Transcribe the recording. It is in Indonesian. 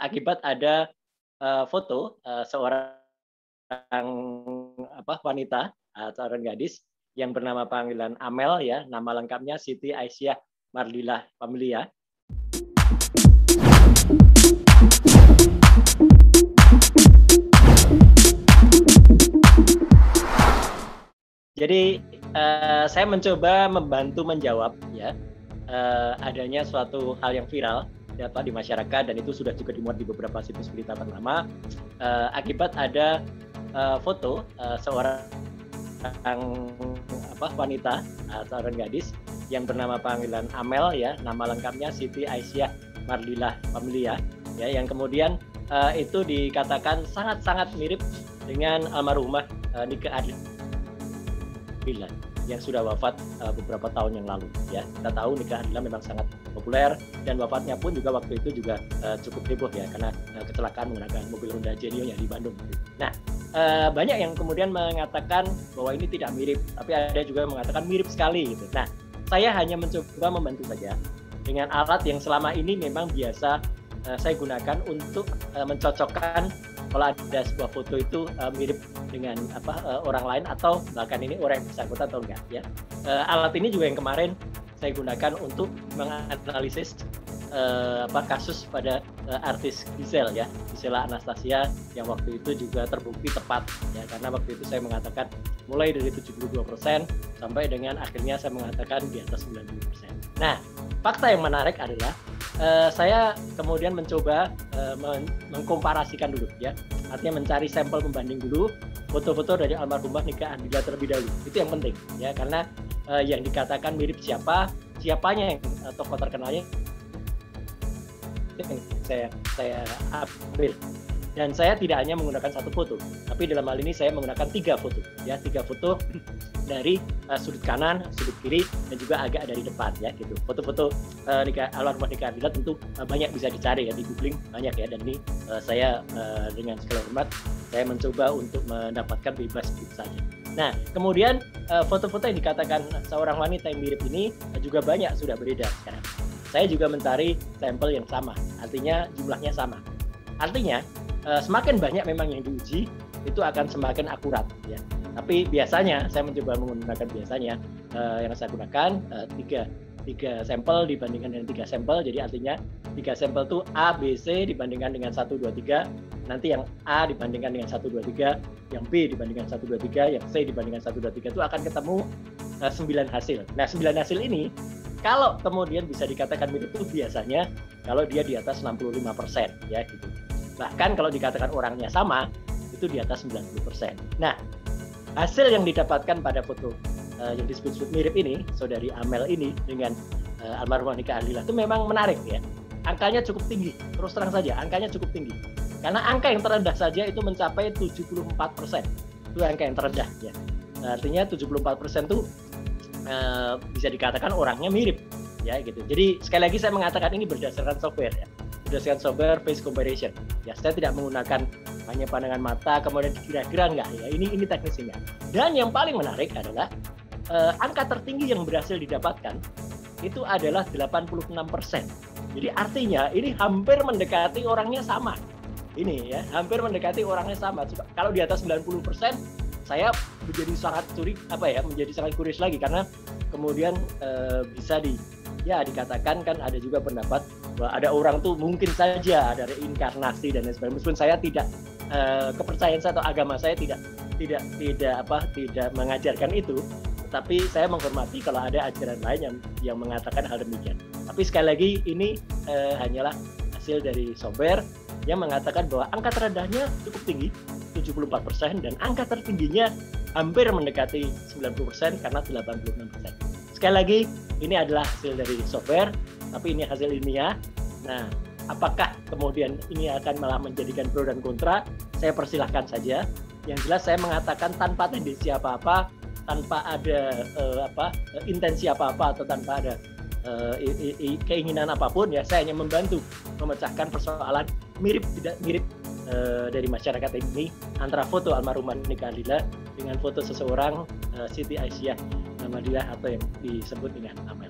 akibat ada foto seorang wanita, seorang gadis yang bernama panggilan Amel ya, nama lengkapnya Siti Aisyah Mardilah Pamilia. Jadi saya mencoba membantu menjawab ya adanya suatu hal yang viral di masyarakat, dan itu sudah juga dimuat di beberapa situs berita ternama akibat ada foto seorang wanita, seorang gadis yang bernama panggilan Amel ya, nama lengkapnya Siti Aisyah Mardilah Pamilia ya, yang kemudian itu dikatakan sangat-sangat mirip dengan almarhumah Nike Ardila yang sudah wafat beberapa tahun yang lalu ya. Kita tahu Nike Ardila memang sangat populer, dan wafatnya pun juga waktu itu juga cukup heboh ya, karena kecelakaan menggunakan mobil Honda Genio yang di Bandung. Nah, banyak yang kemudian mengatakan bahwa ini tidak mirip, tapi ada juga yang mengatakan mirip sekali gitu. Nah, saya hanya mencoba membantu saja dengan alat yang selama ini memang biasa saya gunakan untuk mencocokkan kalau ada sebuah foto itu mirip dengan orang lain, atau bahkan ini orang yang bersangkutan atau enggak ya. Alat ini juga yang kemarin saya gunakan untuk menganalisis kasus pada artis Gisel ya, Gisela Anastasia, yang waktu itu juga terbukti tepat ya, karena waktu itu saya mengatakan mulai dari 72% sampai dengan akhirnya saya mengatakan di atas 90%. Nah, fakta yang menarik adalah saya kemudian mencoba mengkomparasikan dulu ya, artinya mencari sampel pembanding dulu foto-foto dari almarhumah Nike Ardila terlebih dahulu. Itu yang penting ya, karena yang dikatakan mirip siapanya yang tokoh terkenalnya yang saya ambil. Dan saya tidak hanya menggunakan satu foto, tapi dalam hal ini saya menggunakan 3 foto ya, 3 foto dari sudut kanan, sudut kiri, dan juga agak dari depan ya gitu. Foto-foto almarhumah Nike Ardila tentu banyak bisa dicari ya di googling, banyak ya, dan ini saya dengan segala hormat saya mencoba untuk mendapatkan bebas gitu saja. Nah, kemudian foto-foto yang dikatakan seorang wanita yang mirip ini juga banyak sudah beredar sekarang. Saya juga mencari sampel yang sama, artinya jumlahnya sama. Artinya semakin banyak memang yang diuji, itu akan semakin akurat ya. Tapi biasanya saya mencoba menggunakan yang saya gunakan 3 sampel dibandingkan dengan 3 sampel. Jadi artinya 3 sampel itu A, B, C dibandingkan dengan 1, 2, 3. Nanti yang A dibandingkan dengan 1, 2, 3, yang B dibandingkan 1, 2, 3, yang C dibandingkan 1, 2, 3, itu akan ketemu 9 hasil. Nah, 9 hasil ini kalau kemudian bisa dikatakan mirip itu biasanya kalau dia di atas 65% ya gitu. Bahkan kalau dikatakan orangnya sama, itu di atas 90%. Nah, hasil yang didapatkan pada foto yang disebut mirip ini, saudari Amel ini dengan almarhumah Nike Ardila, itu memang menarik ya. Angkanya cukup tinggi, terus terang saja, angkanya cukup tinggi. Karena angka yang terendah saja itu mencapai 74%. Itu angka yang terendah ya. Nah, artinya 74% itu bisa dikatakan orangnya mirip ya gitu. Jadi sekali lagi saya mengatakan ini berdasarkan software ya. Berdasarkan software face comparison. Ya, saya tidak menggunakan hanya pandangan mata kemudian kira-kira enggak ya. Ini teknisnya. Dan yang paling menarik adalah angka tertinggi yang berhasil didapatkan itu adalah 86%. Jadi artinya ini hampir mendekati orangnya sama. Ini ya, hampir mendekati orangnya sama. Kalau di atas 90%, saya menjadi sangat menjadi sangat curious lagi, karena kemudian bisa dikatakan kan ada juga pendapat bahwa ada orang tuh mungkin saja ada reinkarnasi dan lain sebagainya. Meskipun saya tidak kepercayaan saya atau agama saya tidak mengajarkan itu, tapi saya menghormati kalau ada ajaran lain yang mengatakan hal demikian. Tapi sekali lagi ini hanyalah hasil dari software yang mengatakan bahwa angka terendahnya cukup tinggi 74% dan angka tertingginya hampir mendekati 90% karena 86%. Sekali lagi ini adalah hasil dari software, tapi ini hasil ilmiah. Nah, apakah kemudian ini akan malah menjadikan pro dan kontra? Saya persilahkan saja. Yang jelas saya mengatakan tanpa tendensi apa-apa, tanpa ada intensi apa-apa, atau tanpa ada keinginan apapun ya, saya hanya membantu memecahkan persoalan mirip tidak mirip dari masyarakat ini antara foto almarhumah Nike Ardila dengan foto seseorang Siti Aisyah Mardilah atau yang disebut dengan Amel.